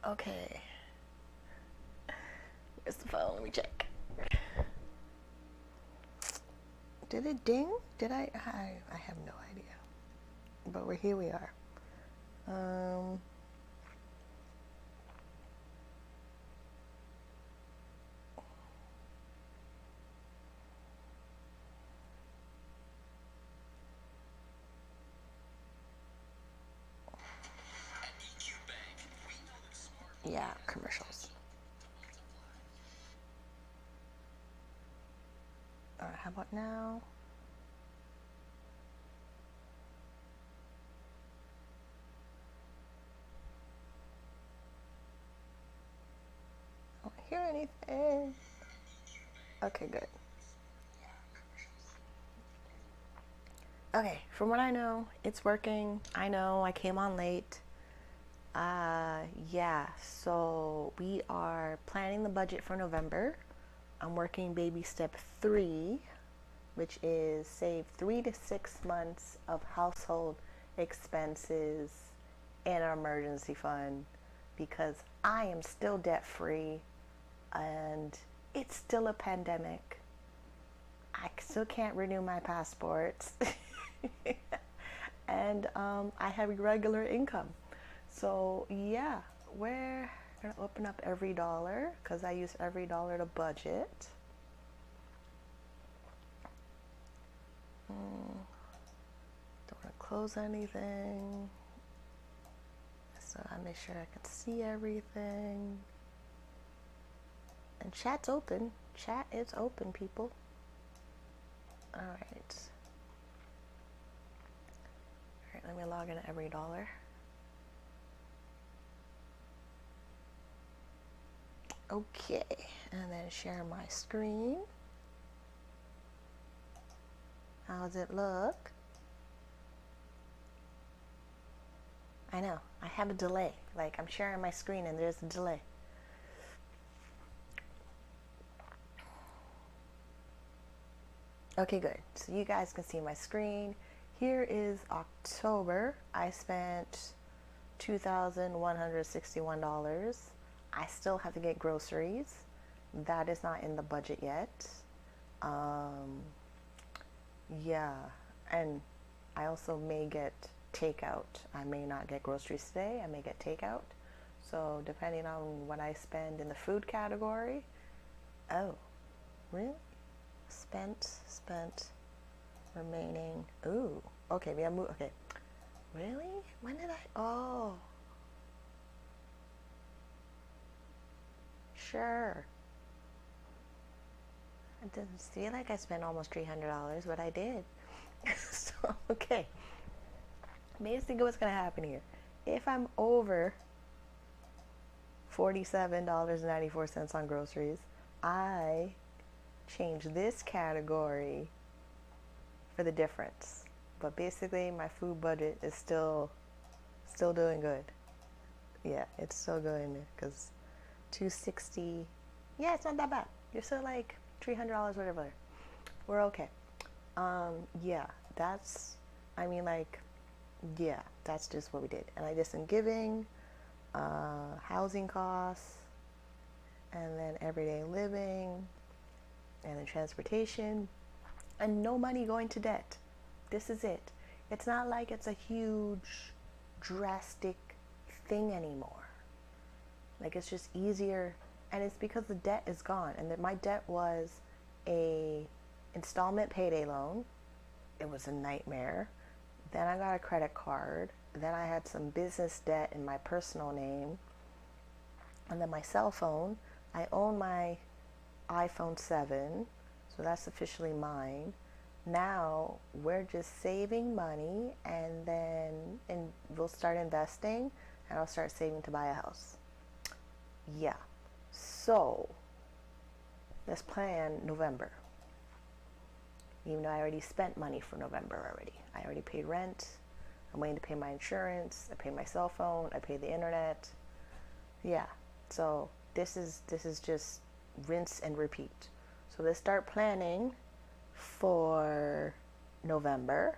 Okay. Where's the phone? Let me check. Did it ding? Did I have no idea. But here we are. Yeah, commercials. All right, how about now? I don't hear anything. Okay, good. Okay, from what I know, it's working. I know I came on late. Yeah, so we are planning the budget for November. I'm working baby step 3, which is save 3 to 6 months of household expenses and an emergency fund, because I am still debt free and it's still a pandemic. I still can't renew my passports. And I have irregular income. So yeah, we're gonna open up every dollar because I use every dollar to budget. Don't want to close anything, so I make sure I can see everything. And chat's open. Chat is open, people. All right. All right, let me log into every dollar. Okay, and then share my screen. How does it look? I know, I have a delay. Like, I'm sharing my screen and there's a delay. Okay, good. So you guys can see my screen. Here is October. I spent $2,161. I still have to get groceries. That is not in the budget yet. Yeah, and I also may get takeout. I may not get groceries today. I may get takeout. So depending on what I spend in the food category. Oh, really? Spent, remaining. Ooh, okay, we have moved. Okay, really? When did I? Oh, sure. It doesn't feel like I spent almost $300, but I did. So, okay. Basically, what's going to happen here? If I'm over $47.94 on groceries, I change this category for the difference. But basically, my food budget is still doing good. Yeah, it's still going because 260. Yeah, it's not that bad. You're still like $300, whatever. We're okay. Yeah, that's. I mean, like, yeah, that's just what we did. And I did some giving, housing costs, and then everyday living, and then transportation, and no money going to debt. This is it. It's not like it's a huge, drastic thing anymore. Like, it's just easier, and it's because the debt is gone. And that my debt was a installment payday loan. It was a nightmare. Then I got a credit card. Then I had some business debt in my personal name. And then my cell phone. I own my iPhone 7, so that's officially mine. Now we're just saving money, and then we'll start investing, and I'll start saving to buy a house. Yeah. So let's plan November. Even though I already spent money for November already. I already paid rent. I'm waiting to pay my insurance. I paid my cell phone. I paid the internet. Yeah. So this is just rinse and repeat. So let's start planning for November.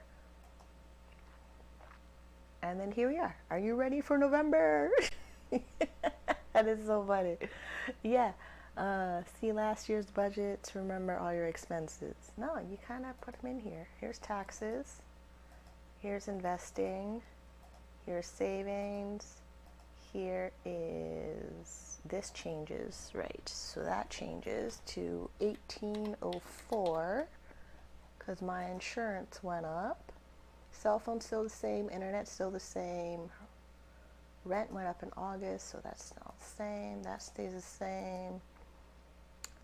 And then here we are. Are you ready for November? That is so funny. Yeah. See last year's budget to remember all your expenses. No, you kind of put them in here. Here's taxes. Here's investing. Here's savings. Here is, this changes, right? So that changes to 1804 because my insurance went up. Cell phone's still the same, internet's still the same. Rent went up in August, so that's still the same. That stays the same.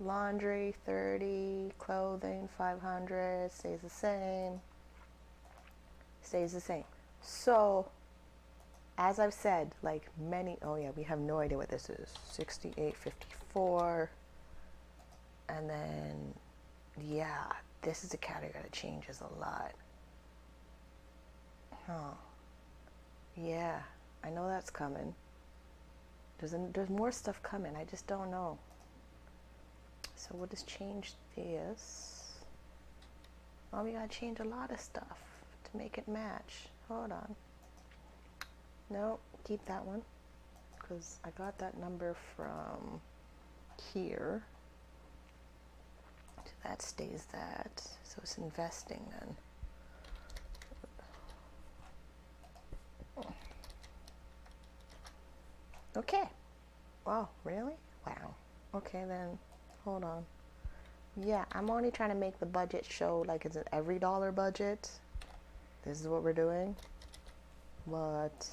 Laundry 30, clothing 500, stays the same. Stays the same. So, as I've said, like many, oh yeah, we have no idea what this is. 6854. And then, yeah, this is a category that changes a lot. Huh. Yeah, I know that's coming. There's more stuff coming. I just don't know. So we'll just change this. Oh, we gotta change a lot of stuff to make it match. Hold on. No, keep that one. Because I got that number from here. So that stays that. So it's investing then. Okay. Wow, really? Wow. Okay, then, hold on. Yeah, I'm only trying to make the budget show like it's an every dollar budget. This is what we're doing. But,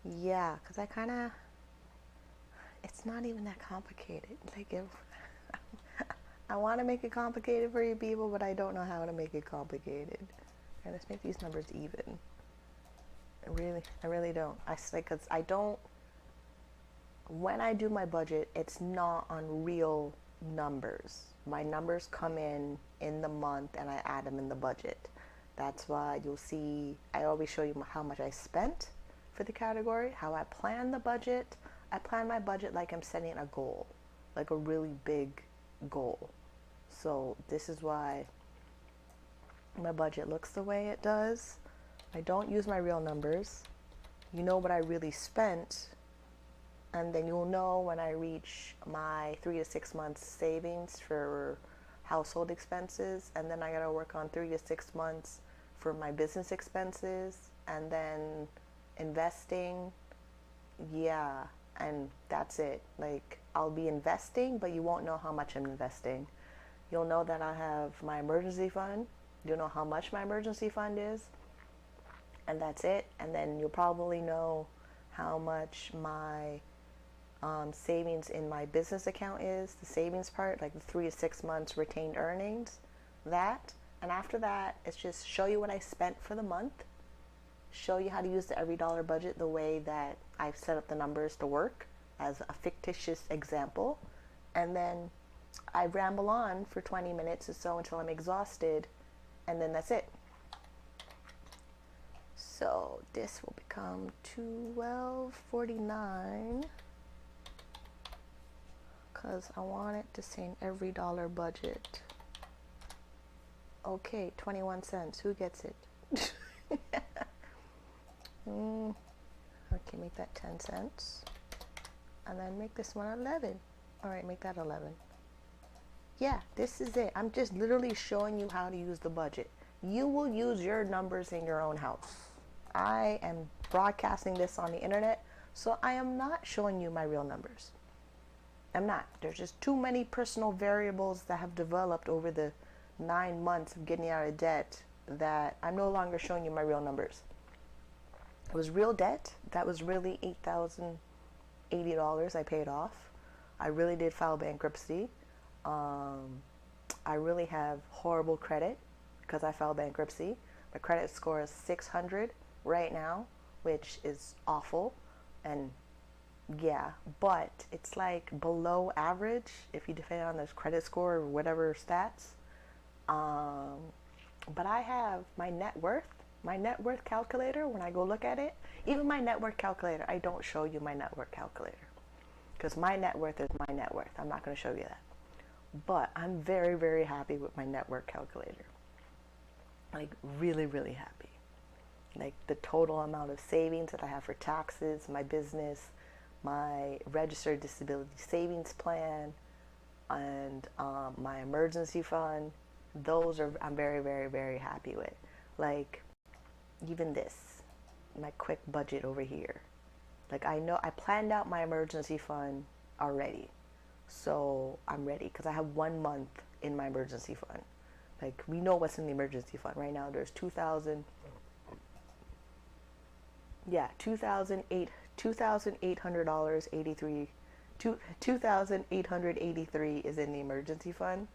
yeah, because I kind of, it's not even that complicated. Like, if I want to make it complicated for you people, but I don't know how to make it complicated. And let's make these numbers even. I really don't. Because I don't, when I do my budget, it's not on real numbers. My numbers come in the month and I add them in the budget. That's why you'll see, I always show you how much I spent for the category, how I plan the budget. I plan my budget like I'm setting a goal, like a really big goal. So this is why my budget looks the way it does. I don't use my real numbers. You know what I really spent, and then you'll know when I reach my 3 to 6 months savings for household expenses, and then I gotta work on 3 to 6 months for my business expenses, and then investing. Yeah, and that's it. Like, I'll be investing, but you won't know how much I'm investing. You'll know that I have my emergency fund. You'll know how much my emergency fund is. And that's it. And then you'll probably know how much my savings in my business account is, the savings part, like the 3 to 6 months retained earnings, that. And after that, it's just show you what I spent for the month, show you how to use the every dollar budget the way that I've set up the numbers to work as a fictitious example. And then I ramble on for 20 minutes or so until I'm exhausted, and then that's it. So this will become $12.49 because I want it to say an every dollar budget. Okay, 21 cents. Who gets it? Okay, make that 10 cents. And then make this one 11. All right, make that 11. Yeah, this is it. I'm just literally showing you how to use the budget. You will use your numbers in your own house. I am broadcasting this on the internet, so I am not showing you my real numbers. I'm not. There's just too many personal variables that have developed over the 9 months of getting out of debt that I'm no longer showing you my real numbers. It was real debt. That was really $8,080 I paid off. I really did file bankruptcy. I really have horrible credit because I filed bankruptcy. My credit score is 600 right now, which is awful. And yeah, but it's like below average if you depend on this credit score or whatever stats. But I have my net worth calculator. When I go look at it, even my net worth calculator, I don't show you my net worth calculator because my net worth is my net worth. I'm not going to show you that. But I'm very, very happy with my net worth calculator. Like really, really happy. like the total amount of savings that I have for taxes, my business, my registered disability savings plan, and my emergency fund. Those are I'm very, very, very happy with. Like even this, my quick budget over here. Like I know I planned out my emergency fund already, so I'm ready because I have 1 month in my emergency fund. Like we know what's in the emergency fund right now. There's 2,000. Yeah, $2,800 83. 2,883 is in the emergency fund,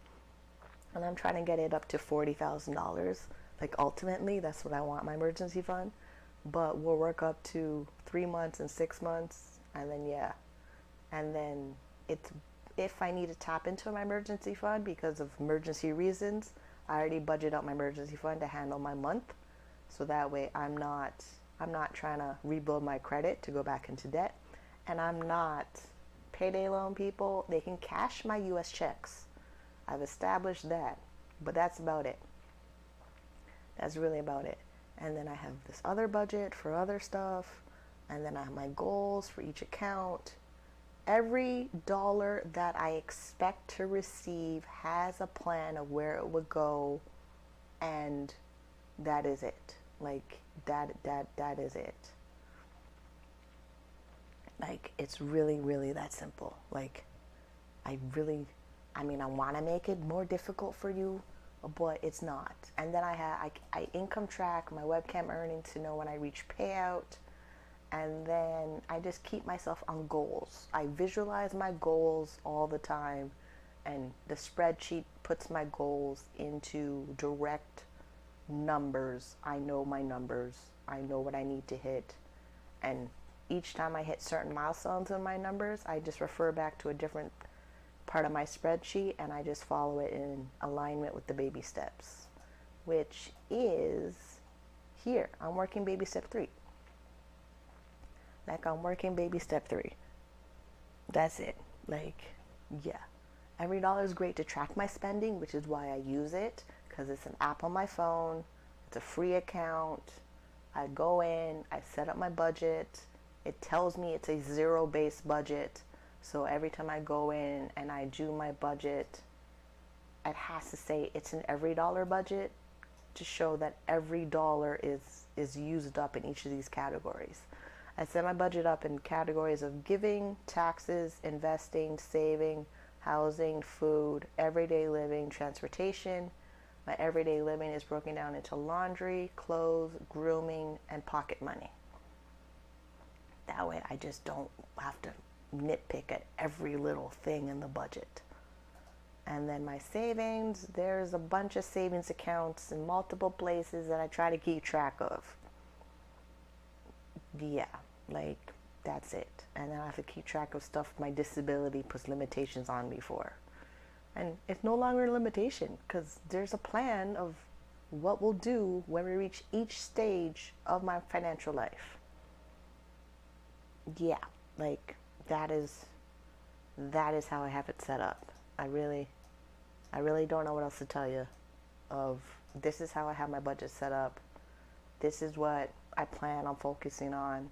and I'm trying to get it up to $40,000. Like ultimately, that's what I want my emergency fund. But we'll work up to 3 months and 6 months, and then yeah, and then it's if I need to tap into my emergency fund because of emergency reasons, I already budget out my emergency fund to handle my month, so that way I'm not trying to rebuild my credit to go back into debt, and I'm not payday loan people. They can cash my US checks. I've established that, but that's about it. That's really about it. And then I have this other budget for other stuff, and then I have my goals for each account. Every dollar that I expect to receive has a plan of where it would go, and that is it. Like that is it. Like it's really, really that simple. Like I mean I want to make it more difficult for you, but it's not. And then I income track my webcam earnings to know when I reach payout, and then I just keep myself on goals. I visualize my goals all the time, and the spreadsheet puts my goals into direct numbers. I know my numbers. I know what I need to hit, and each time I hit certain milestones in my numbers, I just refer back to a different part of my spreadsheet, and I just follow it in alignment with the baby steps, which is here. I'm working baby step 3. Like I'm working baby step 3. That's it. Like, yeah. Every dollar is great to track my spending, which is why I use it, because it's an app on my phone. It's a free account. I go in, I set up my budget. It tells me it's a zero-based budget. So every time I go in and I do my budget, it has to say it's an every dollar budget to show that every dollar is used up in each of these categories. I set my budget up in categories of giving, taxes, investing, saving, housing, food, everyday living, transportation. My everyday living is broken down into laundry, clothes, grooming, and pocket money. That way I just don't have to nitpick at every little thing in the budget. And then my savings, there's a bunch of savings accounts in multiple places that I try to keep track of. Yeah, like that's it. And then I have to keep track of stuff my disability puts limitations on me for. And it's no longer a limitation because there's a plan of what we'll do when we reach each stage of my financial life. Yeah, like that is how I have it set up. I really don't know what else to tell you. Of this is how I have my budget set up. This is what I plan on focusing on.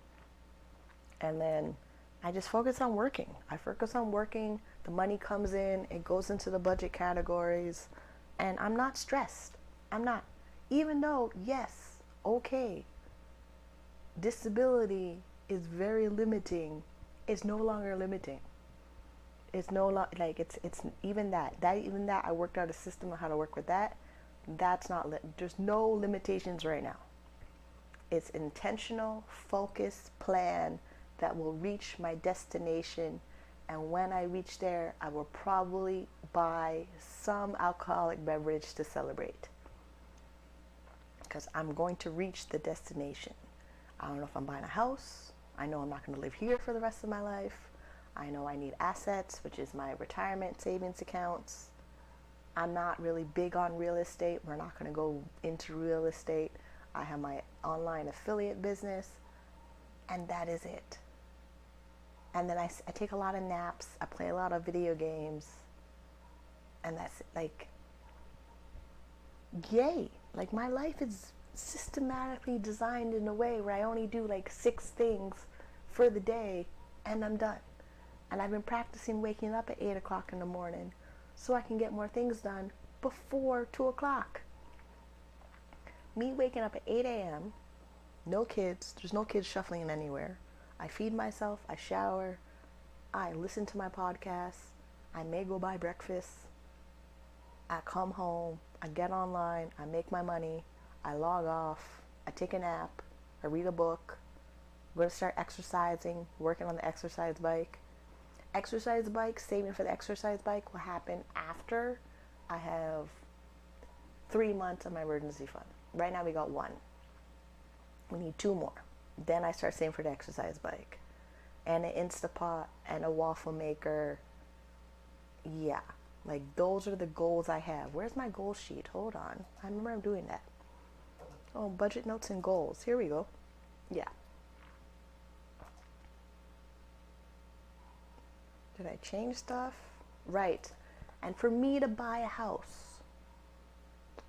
And then I just focus on working. I focus on working. The money comes in, it goes into the budget categories, and I'm not stressed. I'm not. Even though, yes, okay, disability is very limiting. It's no longer limiting. It's no like it's even that I worked out a system on how to work with that. That's not there's no limitations right now. It's intentional, focused plan that will reach my destination, and when I reach there, I will probably buy some alcoholic beverage to celebrate, because I'm going to reach the destination. I don't know if I'm buying a house. I know I'm not going to live here for the rest of my life. I know I need assets, which is my retirement savings accounts. I'm not really big on real estate. We're not going to go into real estate. I have my online affiliate business, and that is it. And then I take a lot of naps. I play a lot of video games, and that's like, yay. Like my life is systematically designed in a way where I only do like 6 things for the day and I'm done. And I've been practicing waking up at 8 o'clock in the morning so I can get more things done before 2 o'clock. Me waking up at 8 a.m., no kids, there's no kids shuffling anywhere. I feed myself, I shower, I listen to my podcasts, I may go buy breakfast, I come home, I get online, I make my money, I log off, I take a nap, I read a book, I'm going to start exercising, working on the exercise bike. Exercise bike, saving for the exercise bike will happen after I have 3 months of my emergency fund. Right now we got 1. We need 2 more. Then I start saving for the exercise bike. And an Instapot and a waffle maker. Yeah, like those are the goals I have. Where's my goal sheet? Hold on. I remember I'm doing that. Oh, budget notes and goals. Here we go. Yeah. Did I change stuff? Right. And for me to buy a house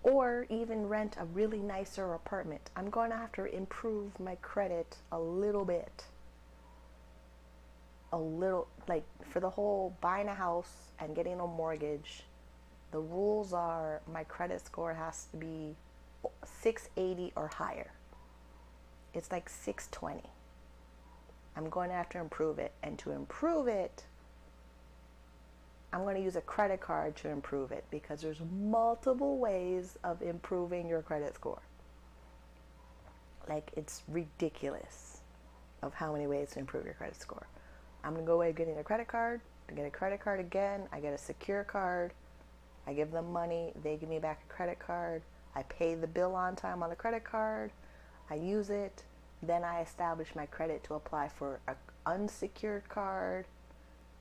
or even rent a really nicer apartment, I'm going to have to improve my credit a little bit. A little, like for the whole buying a house and getting a mortgage, the rules are my credit score has to be 680 or higher. It's like 620. I'm going to have to improve it. And to improve it, I'm going to use a credit card to improve it because there's multiple ways of improving your credit score. Like, it's ridiculous of how many ways to improve your credit score. I'm going to go away getting a credit card. I get a credit card again. I get a secure card. I give them money. They give me back a credit card. I pay the bill on time on the credit card. I use it. Then I establish my credit to apply for an unsecured card,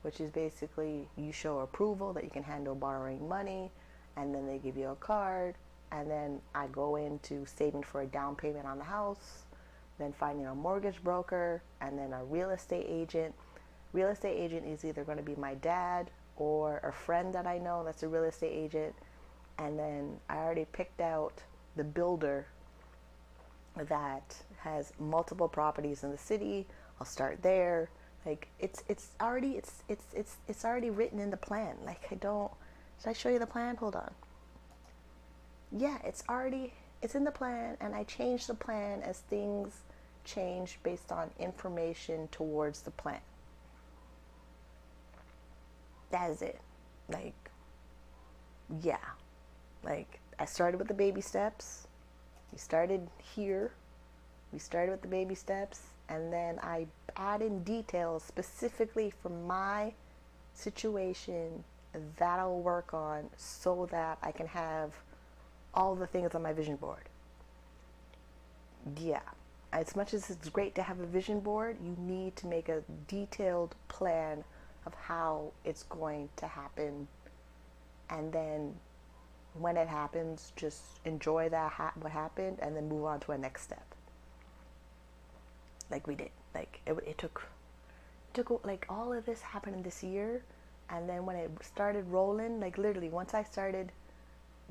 which is basically you show approval that you can handle borrowing money, and then they give you a card, and then I go into saving for a down payment on the house, then finding a mortgage broker, and then a real estate agent. Real estate agent is either going to be my dad or a friend that I know that's a real estate agent, and then I already picked out the builder that has multiple properties in the city. I'll start there. Like it's already written in the plan. Like should I show you the plan? Hold on. Yeah, it's in the plan, and I change the plan as things change based on information towards the plan. That is it. Like, yeah. Like, I started with the baby steps. We started here. We started with the baby steps, and then I add in details specifically for my situation that I'll work on so that I can have all the things on my vision board. Yeah. As much as it's great to have a vision board, you need to make a detailed plan of how it's going to happen, and then when it happens, just enjoy what happened, and then move on to a next step. Like we did. Like it took like all of this happened in this year, and then when it started rolling, like literally once I started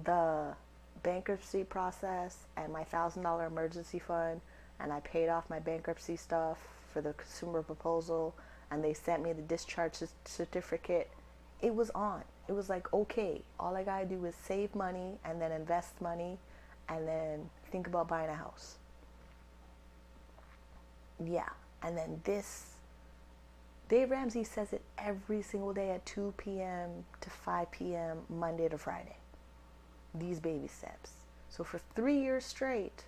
the bankruptcy process and my $1,000 emergency fund, and I paid off my bankruptcy stuff for the consumer proposal, and they sent me the discharge certificate, it was on. It was like, okay, all I gotta do is save money and then invest money and then think about buying a house. Yeah, and then Dave Ramsey says it every single day at 2 p.m. to 5 p.m. Monday to Friday. These baby steps. So for 3 years straight,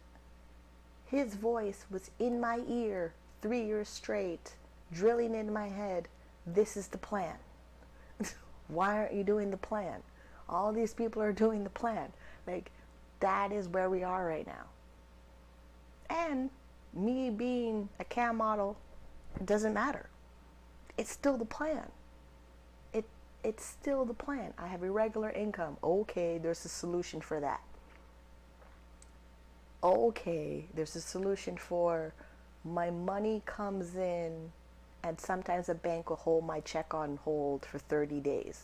his voice was in my ear 3 years straight, drilling in my head, this is the plan. Why aren't you doing the plan? All these people are doing the plan. Like, that is where we are right now. And me being a cam model, it doesn't matter. It's still the plan. It's still the plan. I have irregular income. Okay, there's a solution for that. Okay, there's a solution for my money comes in and sometimes a bank will hold my check on hold for 30 days.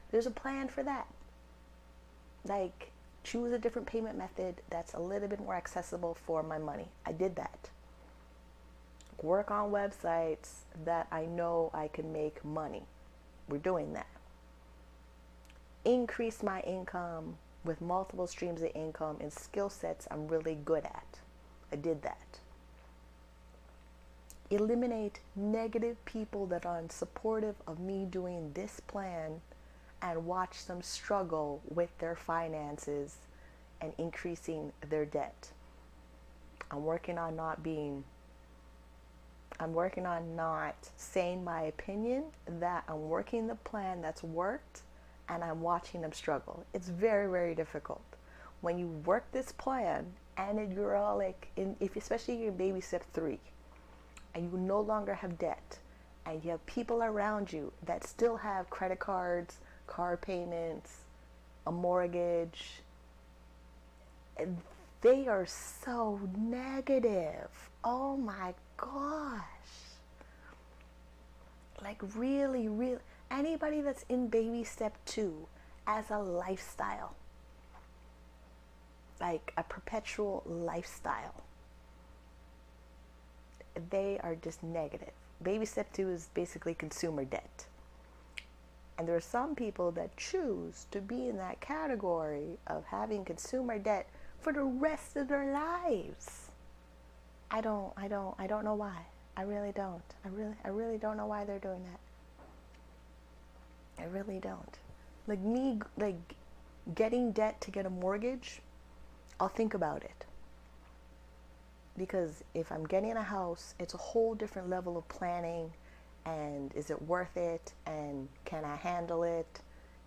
There's a plan for that. Like, choose a different payment method that's a little bit more accessible for my money. I did that. Work on websites that I know I can make money. We're doing that. Increase my income with multiple streams of income and skill sets I'm really good at. I did that. Eliminate negative people that are unsupportive of me doing this plan and watch them struggle with their finances and increasing their debt. I'm working on not saying my opinion, that I'm working the plan that's worked and I'm watching them struggle. It's very, very difficult. When you work this plan and you're all like, especially you're in baby step 3 and you no longer have debt and you have people around you that still have credit cards, car payments, a mortgage, and they are so negative. Oh my gosh. Like really, really, anybody that's in baby step 2 as a lifestyle, like a perpetual lifestyle, they are just negative. Baby step 2 is basically consumer debt. And there are some people that choose to be in that category of having consumer debt for the rest of their lives. I don't know why. I really don't. I really don't know why they're doing that. I really don't. Like me, like getting debt to get a mortgage, I'll think about it. Because if I'm getting a house, it's a whole different level of planning. And is it worth it? And can I handle it?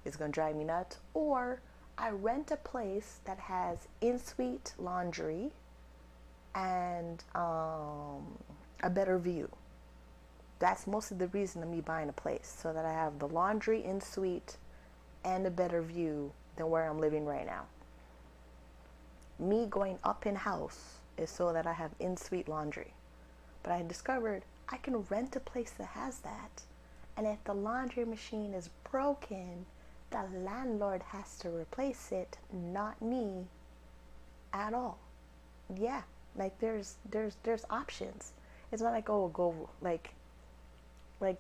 Is it going to drive me nuts? Or I rent a place that has in-suite laundry and a better view. That's mostly the reason of me buying a place, so that I have the laundry in-suite and a better view than where I'm living right now. Me going up in house is so that I have in-suite laundry. But I discovered I can rent a place that has that. And if the laundry machine is broken, the landlord has to replace it, not me at all. Yeah, like there's options. It's not like, oh, go like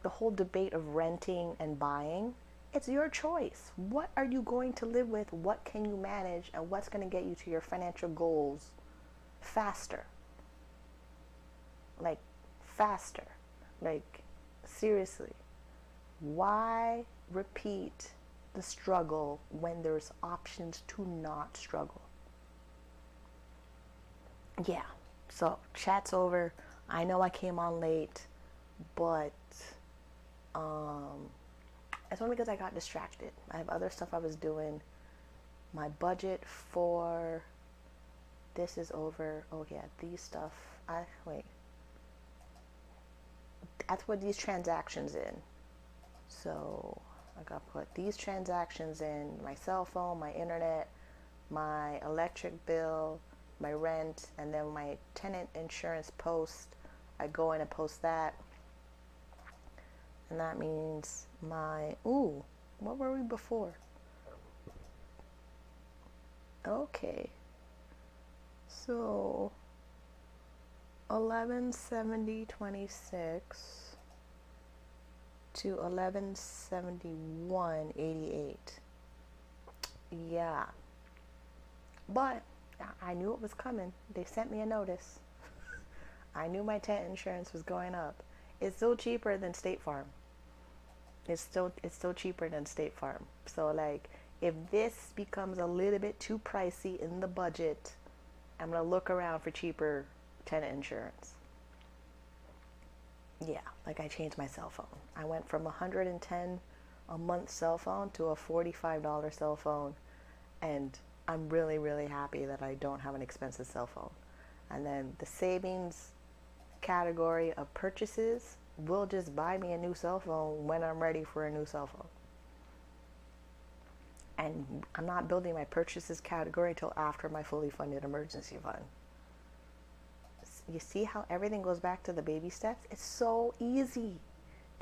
the whole debate of renting and buying. It's your choice. What are you going to live with? What can you manage? And what's going to get you to your financial goals faster? Like faster. Like seriously. Why repeat the struggle when there's options to not struggle? Yeah. So chat's over. I know I came on late, but it's only because I got distracted. I have other stuff I was doing. My budget for this is over. Oh yeah, these stuff. That's what these transactions in. So I got to put these transactions in: my cell phone, my internet, my electric bill, my rent, and then my tenant insurance post. I go in and post that. And that means my, what were we before? Okay. So 1170.26 to 1171.88. Yeah. But I knew it was coming. They sent me a notice. I knew my tenant insurance was going up. It's still cheaper than State Farm. It's still cheaper than State Farm. So like, if this becomes a little bit too pricey in the budget, I'm gonna look around for cheaper tenant insurance. Yeah, like I changed my cell phone. I went from $110 a month cell phone to a $45 cell phone, and I'm really, really happy that I don't have an expensive cell phone. And then the savings category of purchases will just buy me a new cell phone when I'm ready for a new cell phone. And I'm not building my purchases category until after my fully funded emergency fund. You see how everything goes back to the baby steps? It's so easy.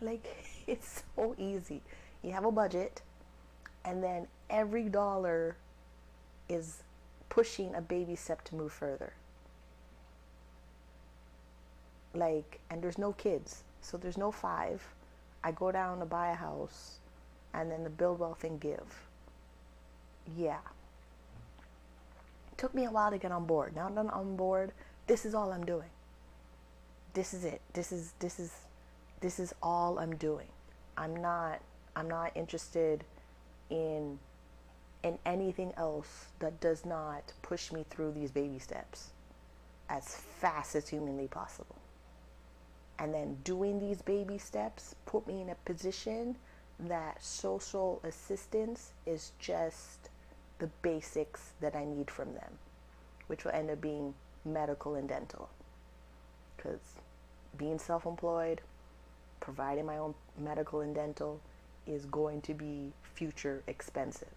Like, it's so easy. You have a budget, and then every dollar is pushing a baby step to move further. Like, and there's no kids, so there's no 5. I go down to buy a house, and then the build wealth and give. Yeah. It took me a while to get on board. Now that I'm on board, this is all I'm doing. This is it. This is all I'm doing. I'm not interested in anything else that does not push me through these baby steps as fast as humanly possible. And then doing these baby steps put me in a position that social assistance is just the basics that I need from them, which will end up being medical and dental. Because being self-employed, providing my own medical and dental is going to be future expensive.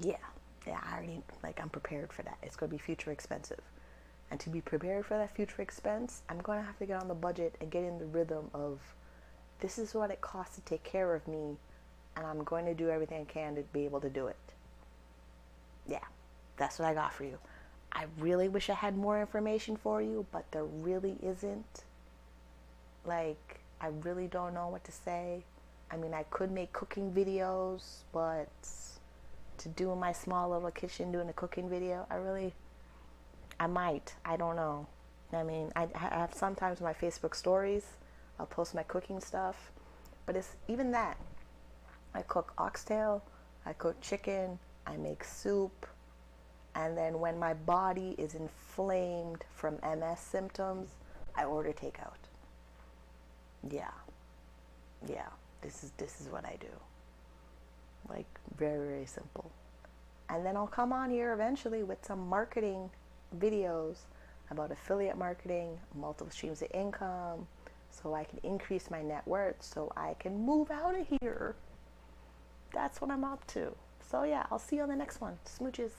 Yeah, I already, I'm prepared for that. It's going to be future expensive. And to be prepared for that future expense, I'm going to have to get on the budget and get in the rhythm of, this is what it costs to take care of me, and I'm going to do everything I can to be able to do it. Yeah, that's what I got for you. I really wish I had more information for you, but there really isn't. I really don't know what to say. I mean, I could make cooking videos, but to do in my small little kitchen doing a cooking video, I might. I don't know. I mean, I have sometimes my Facebook stories, I'll post my cooking stuff, but it's even that. I cook oxtail, I cook chicken, I make soup, and then when my body is inflamed from MS symptoms, I order takeout. Yeah, this is what I do. Very, very simple. And then I'll come on here eventually with some marketing videos about affiliate marketing, multiple streams of income, so I can increase my net worth, so I can move out of here. That's what I'm up to. So yeah, I'll see you on the next one. Smooches.